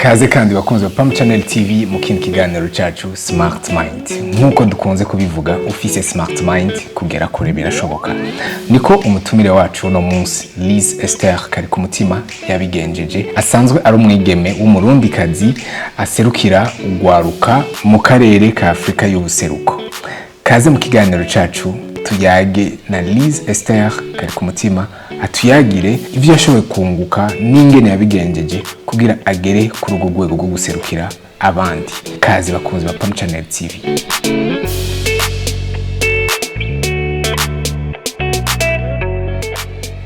Kaze kandi bakunze Pam Channel TV mu kindi kiganiro cyacu Smart Mind. Nkuko dukunze kubivuga ufise Smart Mind kugera kure birashoboka. Niko umutumire wacu no munsi Liz Esther kari ku mutima yabigenjeje. Asanzwe ari umwigeme w'umurundi kazi aserukira ugwaruka mu karere ka Afrika y'ubuseruko. Kaze mu kiganiro cyacu tuyage na Liz Esther kari ku mutima atuyagire ivyo yashoboye kunguka n'ingene yabigenjeje kugira agere ku rugo rwego rwo guserukira abandi. Kazi bakunze ba Pam Channel TV.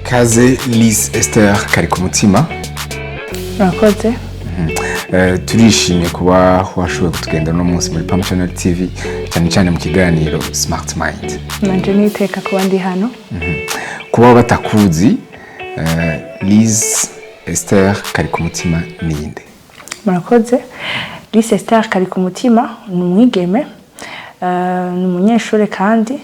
Kaze Liz Esther kari ku mutima. Murakoze. Turishimye kuba washoboye kutugenda no munsi muri Pam Channel TV cyane mu kiganiro Smart Mind. Nanje niteka kuba ndi hano. Kuba batakuzi Liz Esther kari ku mutima ninde? Murakoze. Liz Esther kari ku mutima ni umwigeme, ni umunyeshuri kandi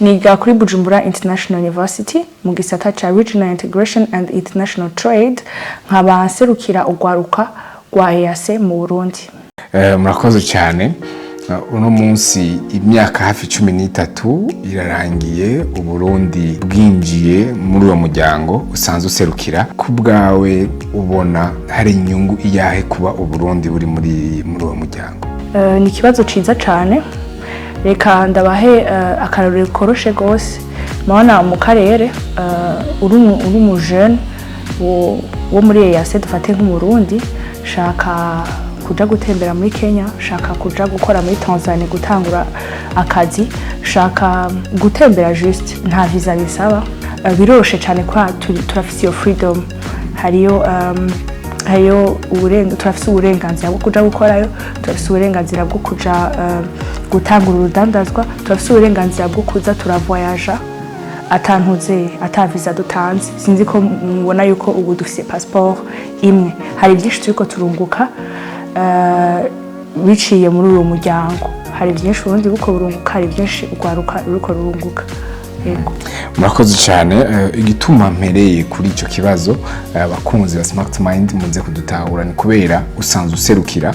niga kuri Bujumbura International University mu gisata cha Regional Integration and International Trade, nkaba aserukira ugwaruka rwa EAC mu Burundi. Murakoze cyane. Uno munsi imyaka hafi 13 irarangiye Uburundi bwinjiye muri uwo muryango usanzwe userukira. Kubwawe ubona hari inyungu iyahe kuba Uburundi buri muri uwo muryango? Ni kibazo ciza cyane. Reka ndabahe akarorero koroshe gose. Mabona mu karere uri mu jeune wo muri EAC dufate nk'umurundi shaka kuja gutembera muri Kenya, shaka kuja gukora muri Tanzania gutangura akazi, shaka gutembera juste nta visa bisaba. Biroroshe cyane kwa turafise iyo freedom. Hariyo turafise uburenganzira bwo kuja gukorayo, turafise uburenganzira bwo kuja gutangura urudandazwa, turafise uburenganzira bwo kuza turavoyaja atantuze ata visa dutanze. Sinzi ko mubona yuko ubu dufise passport imwe. Hari byinshi turiko turunguka biciye muri uwo muryango. Hari byinshi urundi buko burunguka, hari byinshi ugwaruka ruko rurunguka. Yego. Murakoze cyane. Igituma mpereye kuri ico kibazo abakunzi ba Smart Mind muze kudutahura ni kubera usanzwe userukira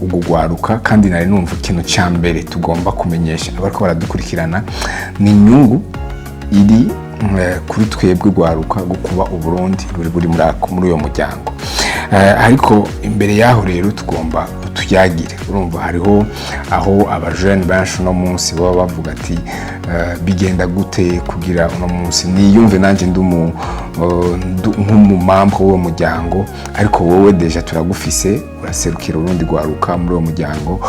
ugugwaruka kandi nari numva ikintu cya mbere tugomba kumenyesha abariko baradukurikirana ni inyungu iri kuri twebwe gwaruka go kuba Uburundi buri muri uyo muryango. Ariko imbere yaho rero tugomba tuyagire. Urumva hariho aho abajene benshi no munsi baba bavuga ati bigenda gute kugira uno munsi niyumve nanje nk'umumambo w'uwo muryango, ariko wowe deja turagufise uraserukira urundi gwaruka muri uwo muryango.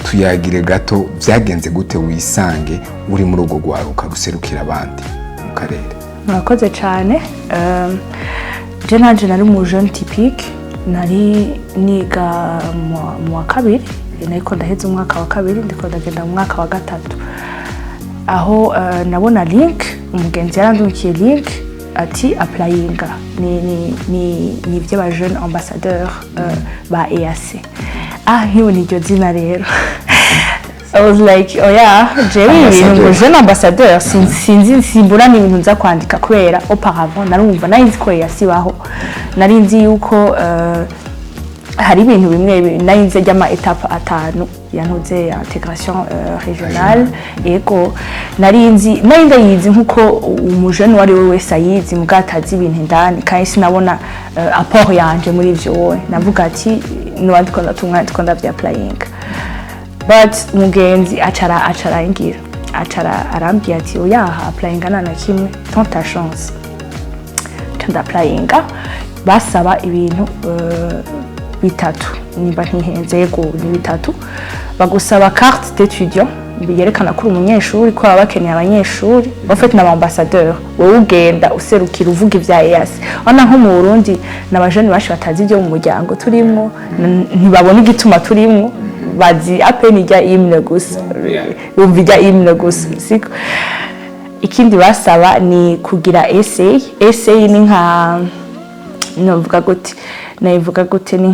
Tuyagire gato byagenze gute wisange uri muri ugo gwaruka guserukira abandi mu karere? Murakoze cyane. Je nanje nari mu jeune typique, nari niga mu wa kabiri, nariko ndaheze umwaka wa kabiri ndiko ndagenda mu mwaka wa gatatu. Aho nabona link, umugenzi yarandukiye link ati applyinga ni by'aba jeune ambassadeur ba EAC. Hiyo ni ryo zina rero. I was like, oh yeah, jewe jeune ambassadeur sinzi simbura ni ibintu nza kwandika kubera auparavant narumva nzi ko yasibaho. Nari nzi yuko hari ibintu bimwe nzi y'ama étape atanu yantuze intégration régionale. Ego nari ndayizi nkuko umujene wari we wese ayizi mugatazi ibintu ndani kandi sinabona apport yanje muri ivyo wowe. Navuga ati nwandiko ndatumwandiko ndavya applying. But mugenzi arambia ati oya applyinga na kimwe tant ta chance. Tanda applyinga basaba ibintu bitatu nimba ntihenze. Yego ni bitatu. Bagusaba carte d'étudiant biyerekana ko umunyeshuri ko abakeneye abanyeshuri bafite n'abambassadeur wowe ugenda userukira uvuga ivya EAC. Ona nko mu Burundi n'abajene bashi batazi ibyo mu muryango turimo ntibabona igituma turimo bazi apeni rya imwe gusa, umva rya imwe gusa. Siko ikindi basaba ni kugira essay. Essay ni nka novuga gute ni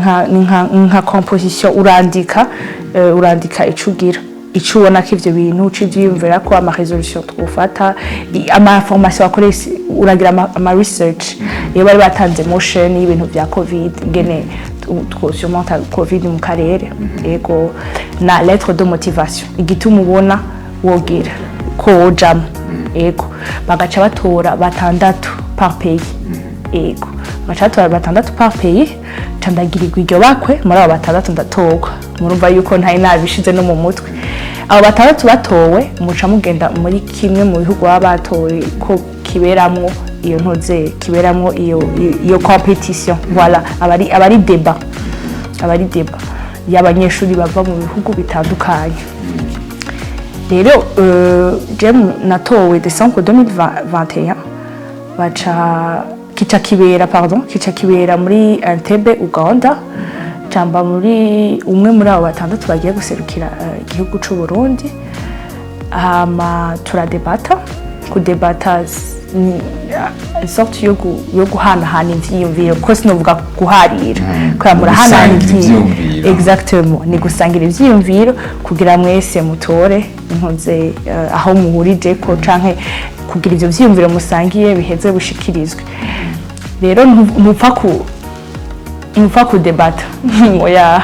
nka composition urandika icugira icyo ubona ko ivyo bintu ucivyiyumvira ko ama resolution twufata ama information wakoresha uragira ama research iyo bari batanze motion y'ibintu vya covid ngene twosurmonta covid mu karere ego na lettre de motivation igituma ubona wogira ko wojamo ego bagaca batora batandatu par pays ego bagaca batora batandatu par pays candagirirwa iryo bakwe muri abo batandatu ndatorwa murumva yuko ntari nabishize no mu mutwe abo batandatu batowe muca mugenda muri kimwe mu bihugu baba batowe ko kiberamwo iyo ntoze kiberamwo iyo competition voilà abari débat y'abanyeshuri bava mu bihugu bitandukanye rero je natowe décembre 2021 baca kica kibera muri Entebbe Uganda camba muri umwe muri abo batandatu bagiye guserukira igihugu c'u Burundi hama turadebata kudebata ni sorte yo guhanahana ivyiyumviro ko sinovuga guharira ko murahanahana ivyiyumviro exactement ni gusangira ivyiyumviro kugira mwese mutore inkoze aho muhurije ko canke kugira ivyo vyiyumviro musangiye biheze bushikirizwe rero ntupfa kudebata oya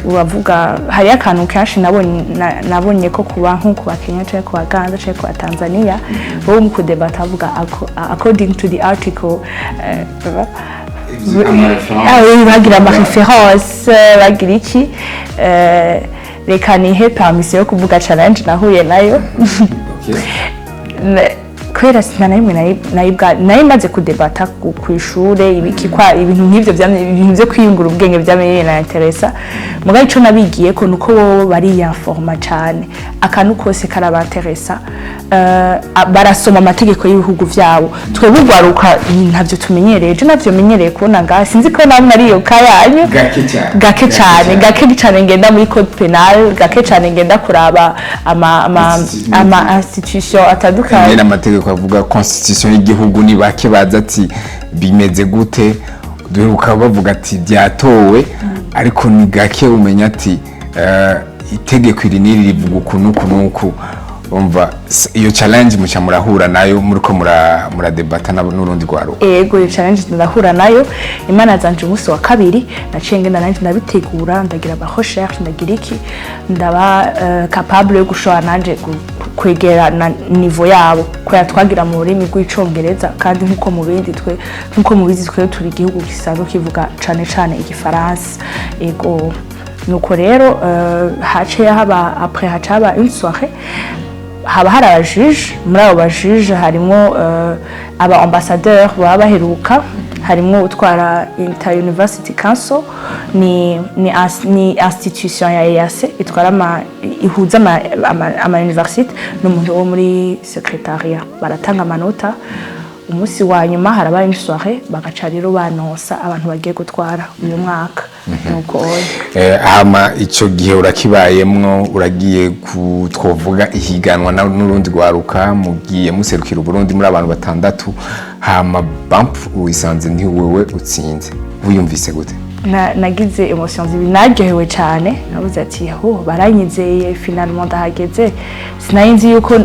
uravuga hari akantu kenshi nabonye ko kuba nko ku Bakenya cyangwa ku Baganda cyangwa ku Tanzania bo mu kudebata avuga according to the article bagira ama reference bagira iki reka nihe permission yo kuvuga challenge nahuye nayo kwera sinanarimwe nayimaze kudebata ku ishure ibikikwa ibintu nk'ivyo ibintu byo kwiyungura ubwenge byamenye na interesa mugaye ico nabigiye ko nuko bo bari informa cyane akantu kose karabateresa barasoma amategeko y'ibihugu vyabo twebwe ugwaruka ntavyo tumenyereye je navyo menyereye kubona nga sinzi ko namwe ari yo kayanyu gake cyane ngenda muri code penal gake cyane ngenda kuraba ama institution atandukanye n'amategeko avuga constitution y'igihugu ni bake baza ati bimeze gute duheruka bavuga ati byatowe ariko ni gake umenya ati itegeko iri niri rivuga ukuntu umva iyo challenge mucha murahura nayo muriko muradebata n'urundi rwaro ego iyo challenge ndahura nayo imana zanje umunsi wa kabiri naciye ngenda nanje ndabitegura ndagira ba recherche ndagira iki ndaba capable yo gushora nanje kwegera na niveau yabo ko yatwagira mu rurimi rw'icongereza kandi nkuko mubizi twe turi igihugu gisanzwe kivuga cane igifaransa ego nuko rero haciye haba après hacaba une soirée haba hari abajuge muri abo bajuge harimo aba ambassadeur baba baheruka harimo utwara Inter University Council ni institution ya EAC itwara ihuza ama university n'umuntu wo muri secretariat baratanga amanota umunsi wa nyuma harabaye une soirée bagaca rero banonsa abantu bagiye gutwara uyu mwaka nuko hama ico gihe urakibayemwo uragiye twovuga ihiganwa n'urundi rwaruka mugiye muserukira Burundi muri abantu batandatu hama bump uisanze nti wewe utsinze wiyumvise gute nagize emotions binaryohewe cyane nabuze ati ho baranyizeye finalement ndahageze sinayinzi yuko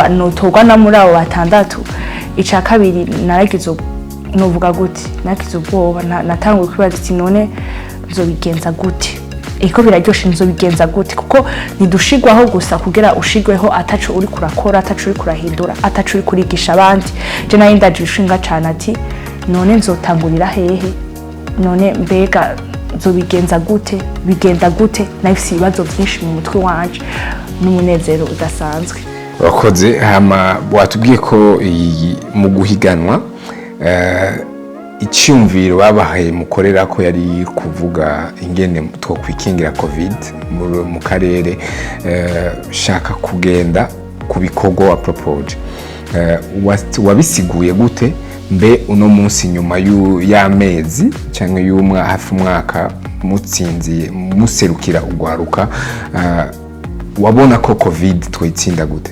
notogwa na muri abo batandatu ica kabiri naragize novuga gute nagize ubwoba natanguye kwibaza ati none nzobigenza gute eko biraryoshe nzobigenza gute kuko nidushigwaho gusa kugira ushigweho ataco uri kurakora ataco uri kurahindura ataco uri kurigisha abandi je nayo ndajishinga cyane ati none nzotangurira hehe none mbega nzobigenza gute bigenda gute nafise ibibazo byinshi mu mutwe wanje n'umunezero udasanzwe wakoze hama watubwiye ko mu guhiganwa icyumviro babahaye mukorera ko yari kuvuga ingene two kwikingira covid mu karere shaka kugenda ku bikorwa wa propose wabisiguye gute mbe uno munsi nyuma y'amezi cyangwa hafi umwaka mutsinziye muserukira ugwaruka wabona ko covid twitsinda gute?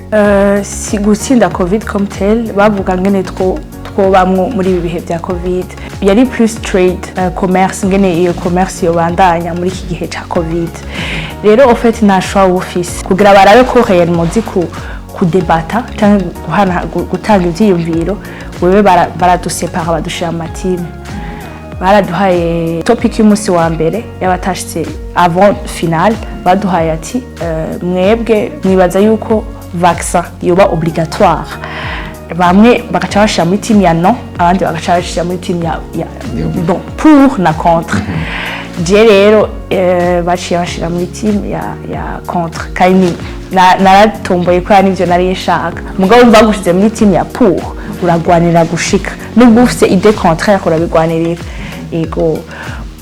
Si gutsinda covid comme tel, bavuga ngene twobamwo muri ibi bihe bya covid. Yari plus trade, commerce, ngene iyo commerce yobandanya muri iki gihe ca covid. Rero en fait nta choix office kugira barabe ko réellement ziku kudebata cyangwa gutanga ivyiyumviro, wewe baradusepara badushira amatime. Baraduhaye topic y'umunsi wa mbere yabatashitse avant finale, baduhaye ati mwebwe mwibaza yuko vaccin yoba obligatoire. Bamwe bagaca bashira muri team ya non, abandi bagaca bashira muri team ya bon pour na contre. Je rero baciye bashira muri team ya contre, kandi naratomboye ko nivyo nari nshaka. Mugabo bagushize muri team ya pour, uragwanira gushika. Nubwo ufite idée contraire urabigwanirira. Ego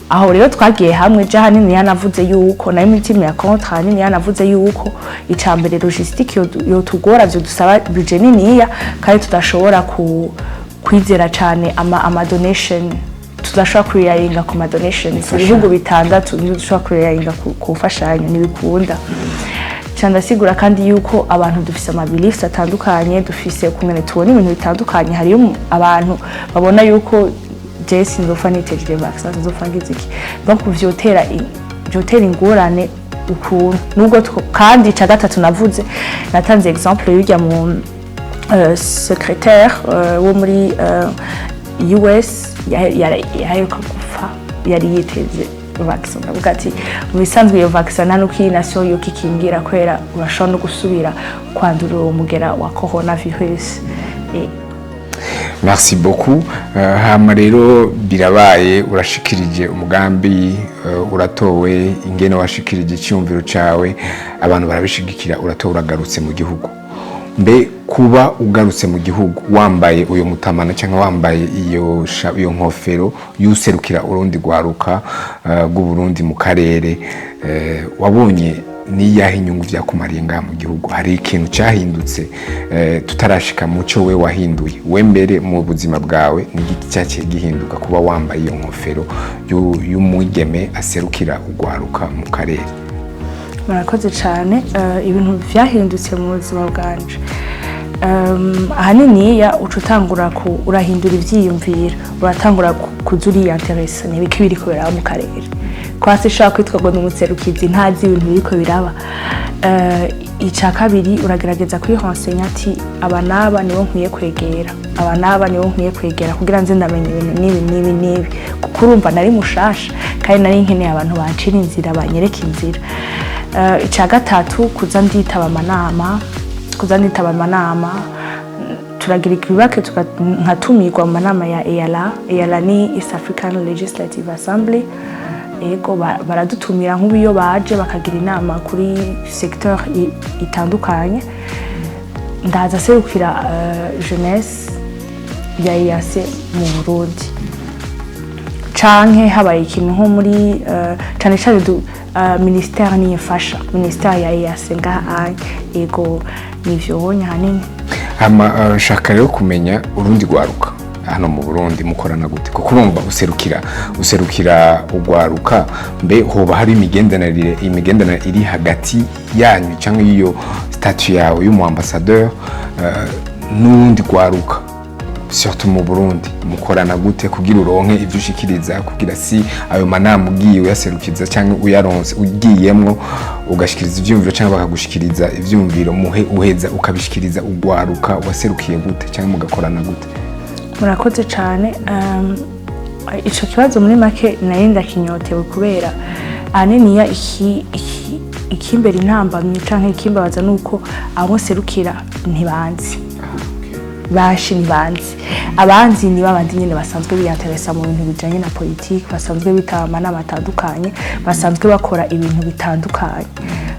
aho rero twagiye hamwe je hanini yanavuze yuko na imitima ya contre hanini yanavuze yuko icambere logistique yo tugora byo dusaba budget niniya kandi tudashobora kwizera cyane ama donation, tudashobora kuriyaringa ku ma donations ibihugu bitandatu niyo dushobora kuriyaringa ku fashanyo nibikunda cyanda sigura kandi yuko abantu dufise ama beliefs atandukanye, dufise kumene tubona ibintu bitandukanye. Hari abantu babona yuko Jesse nzofa niteje vaccin nzofa ngiziki, donc vyotera ingorane ukuntu. Nubwo kandi ca gatatu navuze natanze exemple y'ujya mu secrétaire wo muri US yaheruka gufa, yari yiteze vaccin. Ndavuga ati mu bisanzwe iyo vaccin nta nuko iyi nation yo kikingira kwera urashobora no gusubira kwandura umugera wa coronavirus. Merci beaucoup. Hama rero birabaye urashikirije umugambi, uratowe ingene washikirije icyumviro cawe, abantu barabishigikira, uratowe uragarutse mu gihugu. Mbe kuba ugarutse mu gihugu wambaye uyo mutamana cyangwa wambaye iyo nkofero y'userukira urundi gwaruka bw'u Burundi mu karere, wabonye niyahe inyungu vyakumariye nga mu gihugu? Hari ikintu cyahindutse tutarashika mu cyo we wahinduye we mbere mu buzima bwawe? Ni giti cyaciye gihinduka kuba wambaye iyo nkofero y'umwigeme aserukira ugwaruka mu karere? Murakoze cyane. Ibintu vyahindutse mu buzima bwanje ahanini ya ucutangura urahindura ivyiyumvira, uratangura kuzuriya interesse n'ibiki biri kubera mu karere. Kwasi shaka kwitwa ngo n'umuserukizi ntazi ibintu biriko biraba. Ica kabiri uragerageza kwihonsenya ati abanaba nibo nkwiye kwegera, abanaba nibo nkwiye kwegera kugira nze ndamenye ibintu nibi kuko urumva nari mushasha kandi nari nkeneye abantu bancira inzira, banyereka inzira. Ica gatatu kuza nditaba amanama, turagira ikibake nkatumirwa mu manama ya EAC ni East African Legislative Assembly. Ego baradutumira nk'ubiyo baje bakagira inama kuri secteur itandukanye. Ndaza serukira jeunesse ya EAC mu Burundi, canke habaye ikintu nko muri cyane cyane ministère ni yafasha ministère ya EAC ngaha. Ego nivyo bonye hanini. Hama shaka rero kumenya urundi gwaruka hano mu Burundi mukorana gute? Kuko urumva userukira ugwaruka, mbe hoba hari imigendanire iri hagati yanyu cyangwa iyo statut yawe y'umu ambassadeur n'undi gwaruka surtout mu Burundi mukorana gute kugira uronke ivyo ushikiriza, kugira si ayo manama ugiye uyaserukiza cyangwa uyaronse ugiyemwo ugashikiriza ivyumviro cyangwa bakagushikiriza ivyumviro uheza ukabishikiriza ugwaruka waserukiye gute cyangwa mugakorana gute? Murakoze cyane. Ico kibazo muri make narinda kinyotewe kubera aneniya ikimbere intambamye canke ikimbabaza nuko abo serukira ntibanzi nibanzi. Abanzi ni babandi nyene basanzwe biyanteresa mu bintu bijanye na politique, basanzwe bitama n'amatandukanye, basanzwe bakora ibintu bitandukanye.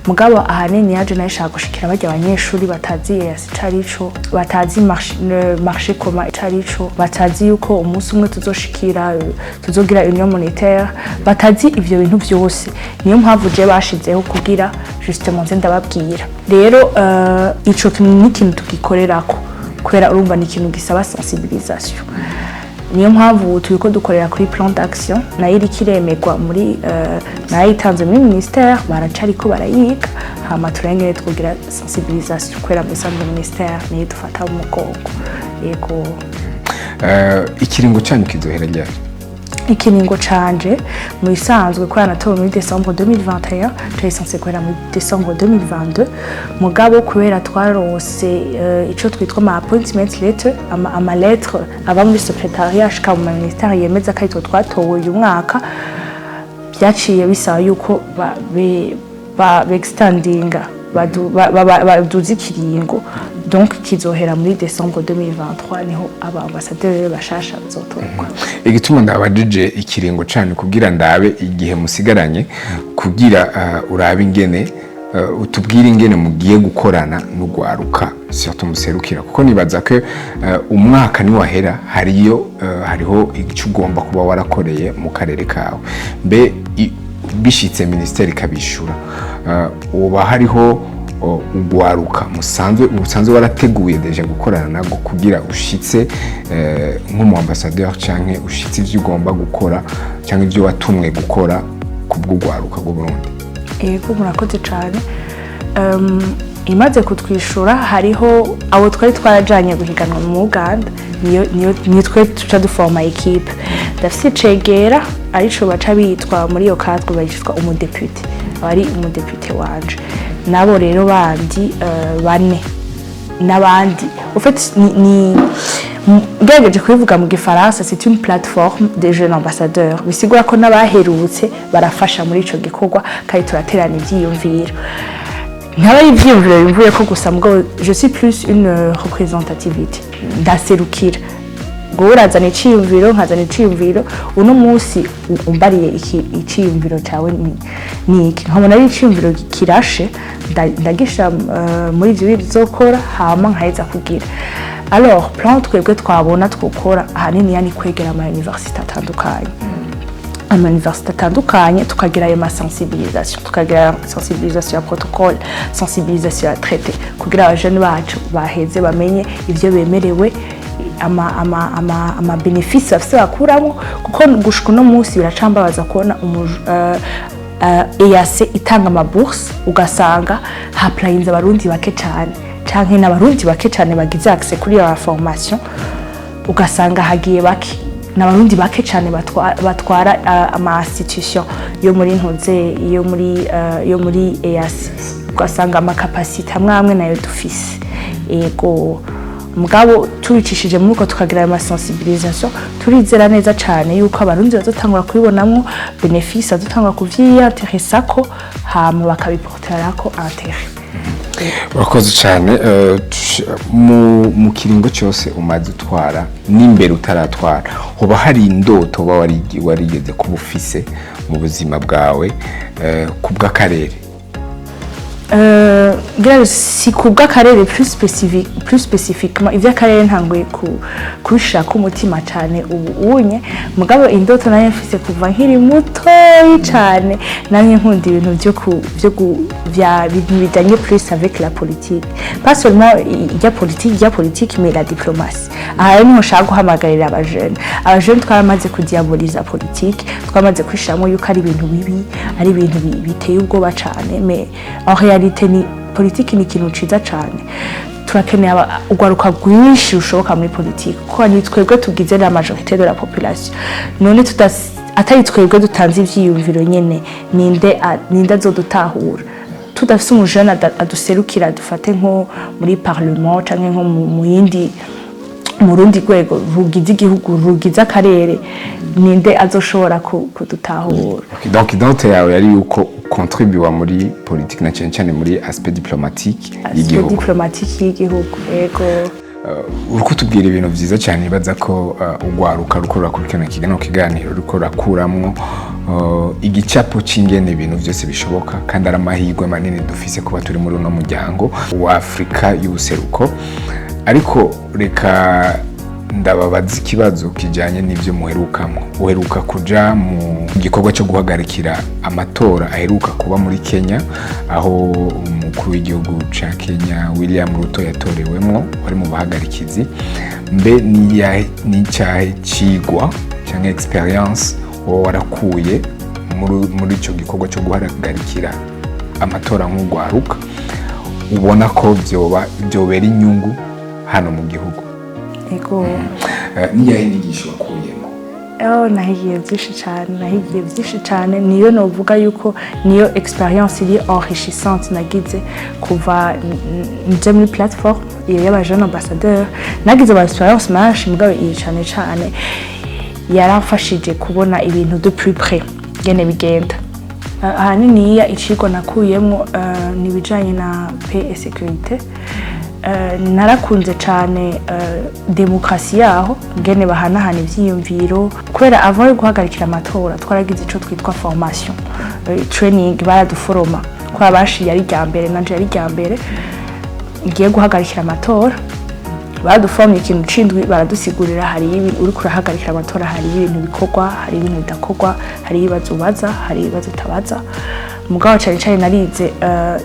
Mugabo ahanini yaje nashaka gushikira bajya abanyeshuri batazi EAC carico, batazi marché commun carico, batazi yuko umunsi umwe tuzogira union monétaire, batazi ivyo bintu byose. Niyo mpamvu je bashizeho kugira justement nze ndababwira. Rero ico kintu n'ikintu tugikorerako kubera urumva ni ikintu gisaba sensibilisation. Niyo mpamvu turiko dukorera kuri plan d'action nayo iri kiremegwa muri nayitanze muri ministère baracariko barayiga hama turengere twogira sensibilisation kwera muri centre ministère niyo dufata mu mugongo yego. Ikiringo cyanyu kizohera ryari? Ikiringo canje mu isanzwe ko yanatowe muri décembre 2021 cari censé kwera muri décembre 2022 mugabo kubera twarose ico twitwa ma appointment letter ama lettre ava muri secrétariat ashika mu ministère yemeza ko itwo twatowe uyu mwaka byaciye bisaba yuko ba extendinga baduze ikiringo donc kizohera muri décembre 2023 niho aba ambassadeur bashasha bazotorwa. Igituma ndabajije ikiringo cyane kugira ndabe igihe musigaranye kugira urabe ingene utubwire ingene mugiye gukorana n'ugwaruka surtout muserukira kuko nibaza ko umwaka ni wahera hariho icyo ugomba kuba warakoreye mu karere kawe mbe bishitse ministeri kabishura uba hariho ugwaruka musanzwe warateguye deje gukorana nago kugira ushitse nk'umu ambassadeur canke ushitse ivyo ugomba gukora canke ivyo watumwe gukora kubw'ugwaruka bw'u Burundi? Yego murakoze cyane. Imaze kutwishura hariho abo twari twarajanye guhiganwa mu Uganda niyo twe tuca duforma equipe dafise cegera arico baca bitwa muri iyo cadre bayitwa umudepute ari umudepute wanje nabo rero bandi bane n'abandi en fait ni gerageje kubivuga mu gifaransa c'est une plateforme des jeunes ambassadeurs bisigura ko n'abaherutse barafasha muri ico gikorwa kandi turaterana ivyiyumviro nkaba ivyiyumviro bimvuye ko gusa mugabo je suis plus une représentativité d'aserukira gurazana iciyumviro nkazana iciyumviro uno munsi umbariye iciyumviro cyawe ni iki nkabona ari iciyumviro kirashe ndagisha muri ivyo bizokora hama nkaheza kugira alors plan twebwe twabona twokora ahanini yani kwegera ama université atandukanye tukagira ayo sensibilisation tukagira sensibilisation ya protocole sensibilisation ya traité kugira abajene bacu baheze bamenye ivyo bemerewe ama bénéfice afise bakuramo kuko gushika no munsi biracambabaza kubona EAC itanga ama bourse ugasanga haplayinze abarundi bake cyane canke n'abarundi bake cyane bagize accès kuri ya formation ugasanga hagiye bake n'abarundi bake cyane batwara ama institution yo muri ntoze yo muri EAC ugasanga ama capacité amwe nayo dufise ego mugabo tubicishije muri ko tukagira ama sensibilisation turizera neza cyane yuko abarundi bazotangura kubibonamo bénéfice azotangura kuvyiyateresa ko hama bakabiportera ko intérêt. Urakoze cyane mu kiringo cyose umaze utwara n'imbere utaratwara hoba hari indoto uba warigeze kuba ufise mu buzima bwawe kubw'akarere? Si kubwa karere plus spécifiquement ivya karere ntangoye kubishaka umutima cyane ubunye mugabo indoto nayo mfise kuva nkiri muto cyane namwe nkunda ibintu byo bijanye plus avec la politique pas seulement il y a politique mais la diplomatie aha niho nshaka guhamagarira abajene twamaze kudiaboliza politique twamaze kwishamo yuko ari ibintu bibi ari ibintu biteye ubwoba cyane mais en réalité ni politique ni ikintu ciza cyane turakeneye ugwaruka rwinshi rushoboka muri politique kuko ni twebwe tugize la majorité de la population none atari twebwe dutanze ivyiyumviro nyene ninde azodutahura tudafise umujana aduserukira dufate nko muri parlement canke nko mu rundi rwego rugize igihugu rugize akarere ninde azoshobora kudutahura. Donc idante yawe yari yuko contribuer muri politique na cyane muri aspect diplomatique y'igihugu yego. Uruko tubwira ibintu vyiza cyane baza ko ugwaruka rukora kurikana kiganiro rukora kuramwo igicapo c'ingene ibintu byose bishoboka kandi aramahirwe manini dufise kuba turi muri uno muryango wa Afrika y'ubuseruko ariko reka ndababaza ikibazo kijanye n'ivyo uheruka kuja mu gikorwa cyo guhagarikira amatora aheruka kuba muri Kenya aho umukuru w'igihugu ca Kenya William Ruto yatorewemwo wari mu bahagarikizi mbe ni cyahe cigwa cyangwa experience warakuye muri ico gikorwa cyo guhagarikira amatora nk'ugwaruka ubona ko byobera inyungu hano mu gihugu? Ego niyahe nyigisho wakuyemo? nahigiye byinshi cyane niyo novuga yuko niyo experience iri enrichissante nagize kuva nje muri plateforme y'aba jeunes ambassadeurs. Nagize ba experience menshi mugabo iyi cyane yaramfashije kubona ibintu de plus près gene bigenda. Ahanini icigo nakuyemo nibijanye na paix et sécurité. Narakunze cyane demokrasi yaho ngene bahanahana ivyiyumviro kubera avant yo guhagarikira amatora twaragize ico twitwa formation training baraduforoma kwa abashi yari ryambere nanje yari ryambere ngiye guhagarikira amatora baduforomye ikintu cindwi baradusigurira hari ibintu uri kurahagarikira amatora hari ibintu bikorwa hari ibintu bidakorwa hari ibibazo ubaza hari ibibazo utabaza mugabo cyane narize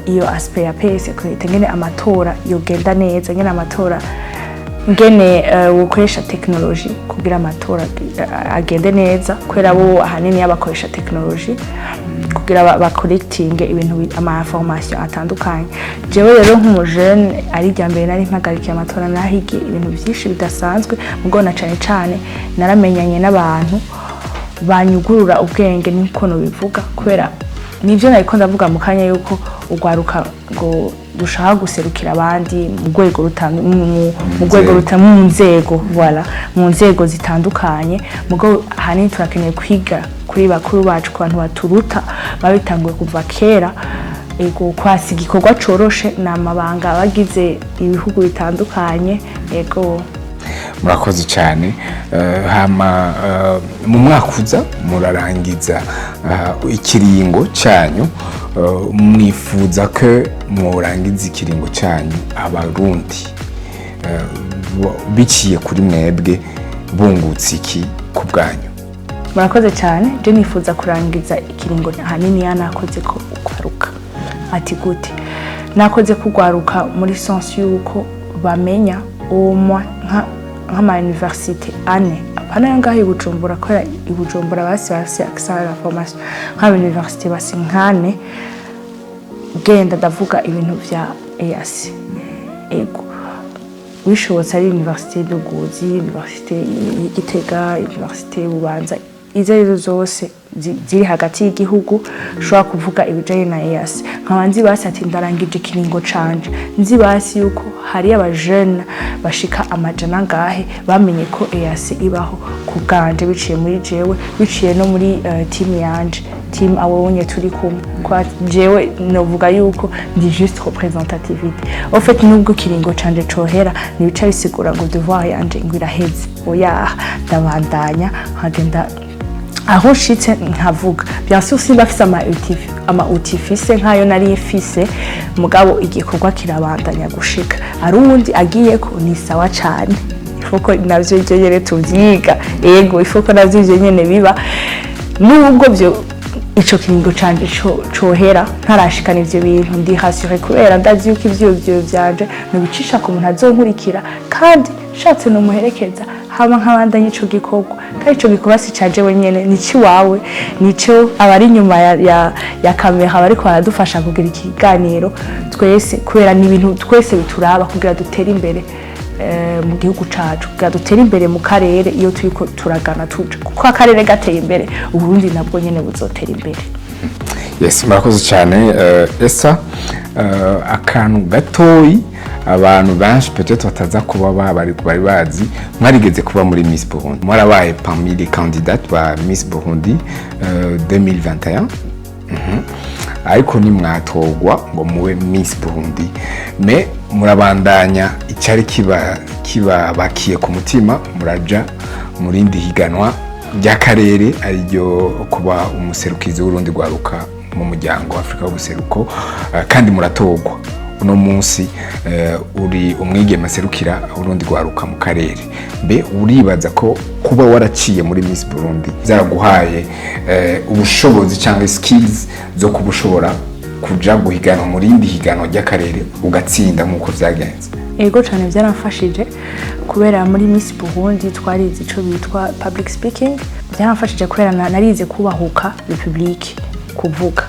iyo aspect ya paix sécurité ngene amatora yogenda neza ngene amatora ngene ukoresha technology kugira amatora agende neza kwera bo ahanini yabakoresha technology kugira ba collecting ibintu ama information atandukanye. Jewe rero nk'umujene ari ryambere nari mpagarikiye amatora nahigiye ibintu byinshi bidasanzwe mugabo na cyane naramenyanye n'abantu banyugurura ubwenge niko no bivuga kwera nivyo nariko ndavuga mu kanya yuko ugwaruka ngo dushaka guserukira abandi mu rwego mu nzego voilà mu nzego zitandukanye mugabo hanini turakeneye kwiga kuri bakuru bacu ku bantu baturuta babitanguye kuva kera ego kwasi igikorwa coroshe namabanga bagize ibihugu bitandukanye. Ego murakoze cyane. Hama mu mwaka uza murarangiza ikiringo cyanyu, mwifuza ko murangiza ikiringo cyanyu abarundi biciye kuri mwebwe bungutse iki ku bwanyu? murakoze cyane. Je nifuza kurangiza ikiringo hanini yanakoze ko ukwaruka ati gute nakoze kugwaruka muri sens yuko bamenya umwa nk'ama université ane apana ngaho ibujumbura ko ibujumbura basi accès à la formation nka université basi nkane genda ndavuga ibintu vya EAC. Ego bishobotse ari université de Ngozi, université y'Igitega, université Bubanza, izo zose ziri hagati y'igihugu shobora kuvuga ibijanye na EAC. Nkabanzi basi ati ndarangije ikiringo canje nzi basi yuko hari aba jeunes bashika amajana ngahe bamenye ko EAC ibaho ku bwanje biciye muri jewe biciye no muri team yanje team abonye turi kumwe kwa jewe novuga yuko ndi juste représentativité. En fait nubwo kiringo canje cohera nibica bisigura ngo devoir yanje ngiraheze oya ndabandanya nkagenda aho shitse nkavuga bien sûr si bafise ama utifise nkayo nari ifise mugabo igikorwa kirabandanya gushika ari undi agiye ko ni sawa cyane ifoko navyo ivyo yere tuvyiga. Ego ifoko navyo ivyo nyene biba nubwo byo ico kiringo canje cohera ntarashikana ivyo bintu ndi hasure kubera ndazi yuko ivyo vyanje no bicisha ku muntu azonkurikira kandi shatse no muherekeza haba nk'abandanye ico gikorwa kandi ico gikorwa si caje wenyene nici wawe nico abari nyuma ya kamera bariko baradufasha kugira ikiganiro twese kubera ni ibintu twese bituraba kugira dutere imbere mu gihugu cacu kugira dutere imbere mu karere iyo turiko turagana tuje kuko akarere gateye imbere uburundi nabwo nyene buzotera imbere. Yes, murakoze cyane. Esa akantu gatoyi abantu benshi peut-être bataza kuba bari bazi mwarigeze kuba muri Miss Burundi, mwarabaye parmi les candidates ba Miss Burundi 2021. Ariko ni mwatogwa ngo muwe Miss Burundi me murabandanya icyari kibabakiye ku mutima muraja murindi higanwa ry'akarere ariryo kuba umuserukizi w'urundi gwaruka mu muryango wa Afrika w'ubuseruko kandi muratogwa uno munsi uri umwigeme aserukira urundi gwaruka mu karere. Mbe uribaza ko kuba waraciye muri Miss Burundi zaraguhaye ubushobozi cyangwa skills zo kubushobora kuja guhiganwa muri indi higanwa ry'akarere ugatsinda nkuko vyagenze? Ego cyane byaramfashije kubera muri Miss Burundi twarize ico bitwa public speaking byaramfashije kubera narize kubahuka republique kuvuga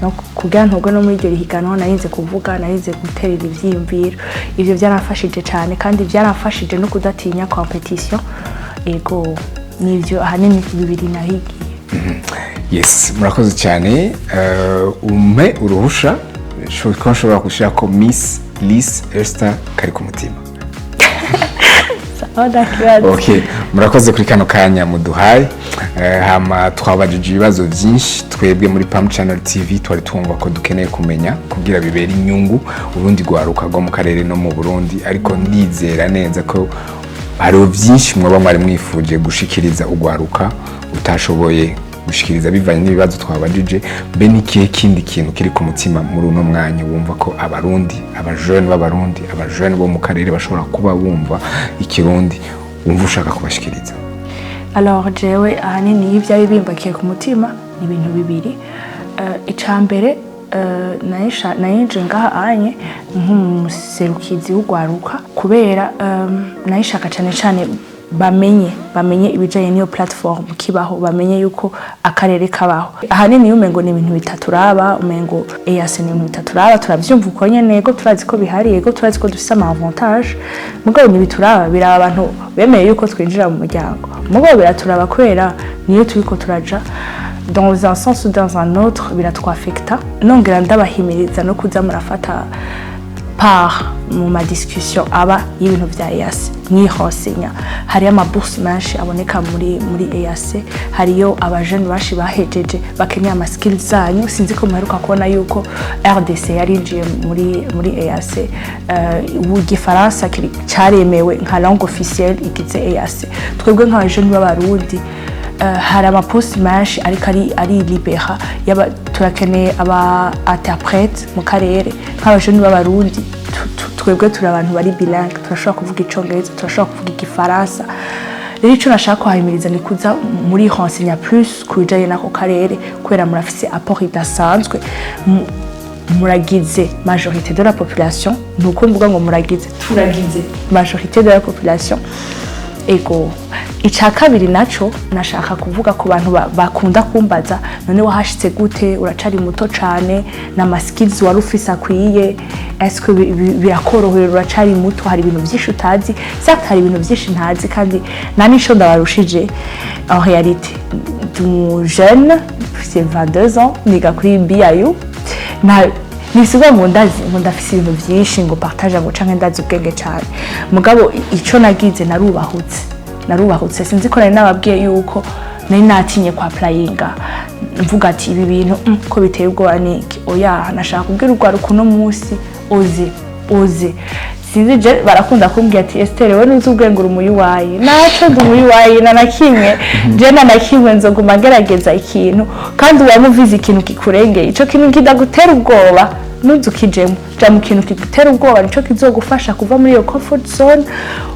no kugira ntogwe no muri iryo higanwa narize kuvuga narize guterera ivyiyumviro ivyo byaramfashije cyane kandi byaramfashije no kudatinya competition ego nivyo ahanini bibiri nahigiye. Yes, murakoze cyane. Umpe uruhusha nshobora gushira ko Miss Liz Esther kari ku mutima. Okay, murakoze kuri kano kanya muduhaye. Hama twabajije ibibazo byinshi twebwe muri Pam Channel TV twari twumva ko dukeneye kumenya kugira bibera inyungu urundi gwaruka rwo mu karere no mu Burundi, ariko ndizera neza ko hariho byinshi mwaba mwari mwifuje gushikiriza ugwaruka utashoboye gushikiriza bivanye n'ibibazo twabajije. Be nikihe kindi kintu kiri ku mutima muri uno mwanya wumva ko abarundi abajene b'abarundi abajene bo mu karere bashobora kuba bumva ikirundi wumva ushaka kubashikiriza? Alors jewe ahanini ivyo bimbakiye ku mutima ni ibintu bibiri. Icambere nayinje ngaha anye nk'umuserukizi w'ugwaruka kubera nayishaka cyane bamenye ibijanye niyo platform kibaho, bamenye yuko akarere kabaho. Ahanini umengo ni ibintu bitaturaba, umengo EAC ni ibintu bitaturaba, turavyumva uko nyene, ego turazi ko bihari, ego turazi ko dufise ama avantage, mugabo ni bituraba, biraba abantu bemeye yuko twinjira mu muryango. Mugabo biraturaba kubera niyo turiko turaja dans un sens ou dans un autre biratwaffecta. Nongera ndabahimiriza no kuza murafata par mu ma discussion aba y'ibintu vya EAC mwihosenya. Hari ama bourse menshi aboneka muri EAC, hariyo abajene bashi bahejeje bakeneye ama skills zanyu. Sinzi ko muheruka kubona yuko RDC yarinjiye muri EAC, ugifaransa cyaremewe nka langue officielle igize EAC. Twebwe nk'abajene b'abarundi hari ama poste menshi ariko ari libera yaba turakeneye aba interprète mu karere nk'abajene b'abarundi. Twebwe turi abantu bari bilingue, turashobora kuvuga icongereza, turashobora kuvuga igifaransa. Rero ico nashaka kuhimiriza ni kuza muri renseigne plus kubijanye nako karere kubera murafise apport idasanzwe, muragize majorité de la population. Nuko mvuga ngo muragize, turagize majorité de la population. Ego ica kabiri naco nashaka kuvuga ku bantu bakunda kumbaza none wahashitse gute, uracari muto cane na ma skills wari ufise akwiye, est-ce que birakorohera, uracari muto, hari ibintu byinshi utazi. Certes hari ibintu byinshi ntazi kandi nani sho ndabarushije. En réalité jeune, c'est 22 ans, niga kuri BIU na nisiga ngo ndafise ibintu byinshi ngo partage ngo canke ndazi ubwenge cyane. Mugabo ico nagize narubahutse sinzi ko nari nababwiye yuko nari natinye kwa playinga mvuga ati ibi bintu ko biteye ubwoba niki. Oya, nashaka kubwira urwaruka uno munsi oze. Sinzi je barakunda kumbwira ati Esther we nuzi ubwenge uri umuyuwayi. Naco ndi umuyuwayi nakimwe je nakimwe nzoguma gerageza ikintu kandi wamuvize ikintu kikurengeye. Ico kintu kidagutera ubwoba nuzukijemo ja mu kintu kigutera ubwoba, nico kizogufasha kuva muri iyo comfort zone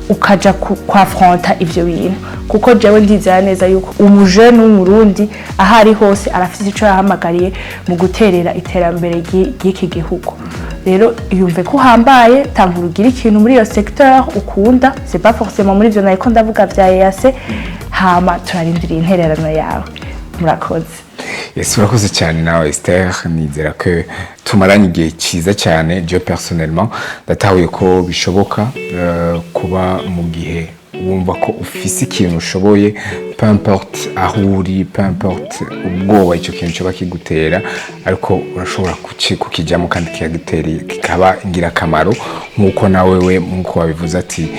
ukaja kwafronta ivyo bintu. Kuko jewe ndizera neza yuko umujene w'umurundi ahari hose arafite ico yahamagariye mu guterera iterambere y'iki gihugu. Rero yumve ko hambaye tangurugira ikintu muri iyo secteur ukunda, c'est pas forcément muri ivyo nayiko ndavuga vya EAC. Hama turarindiriye intererano yawe. Murakoze. Yes, murakoze cyane nawe Esther. Nizera ko tumaranye igihe cyiza cyane. Je personnellement ndatahuye ko bishoboka kuba mu gihe wumva ko ufise ikintu ushoboye, peu importe aho uri, peu importe ubwoba icyo kintu cyo bakigutera, ariko urashobora kukijyamo kandi kiyagitereye kikaba ingirakamaro nk'uko nawe nk'uko wabivuze ati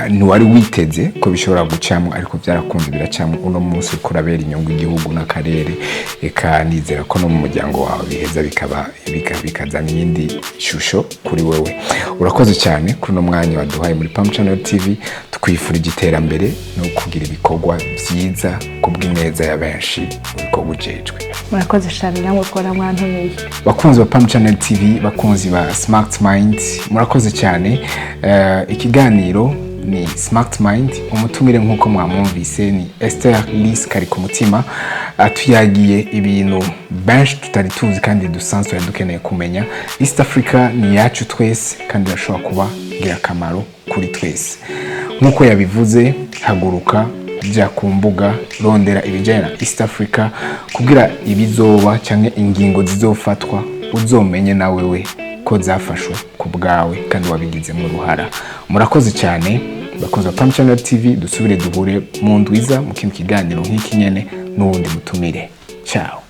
ntiwari witeze ko bishobora gucamo, ariko byarakunze biracamo. Uno munsi kurabera inyungu igihugu n'akarere, eka nizera ko no mu muryango wawe biheza bikazana iyindi shusho kuri wewe. Urakoze cyane kuri no mwanya waduhaye muri Pam Channel TV. Twifura igiterambere no kugira ibikorwa byiza kubw'ineza ya benshi uko bujejwe. Murakoze cyane namwe ko namwantuye. Bakunzi ba Pam Channel TV, bakunzi ba Smart Mind, murakoze cyane. Ikiganiro ni Smart Mind, umutumire nk'uko mwamwumvise ni Esther Liz kari ku mutima. Atuyagiye ibintu benshi tutari tuzi kandi dusanzwe dukeneye kumenya. East Africa ni yacu twese kandi irashobora kuba ingirakamaro kuri twese. Nk'uko yabivuze, haguruka jya ku mbuga rondera ibijyanye na East Africa kugira ibizoba cyangwa ingingo zizofatwa uzomenye nawe we ko zafashwe ku bwawe kandi wabigizemo uruhara. Murakoze cyane bakoze Pam Channel TV, dusubire duhure mu ndwiza mu kintu kiganiro nk'iki nyene n'ubundi mutumire. Ciao.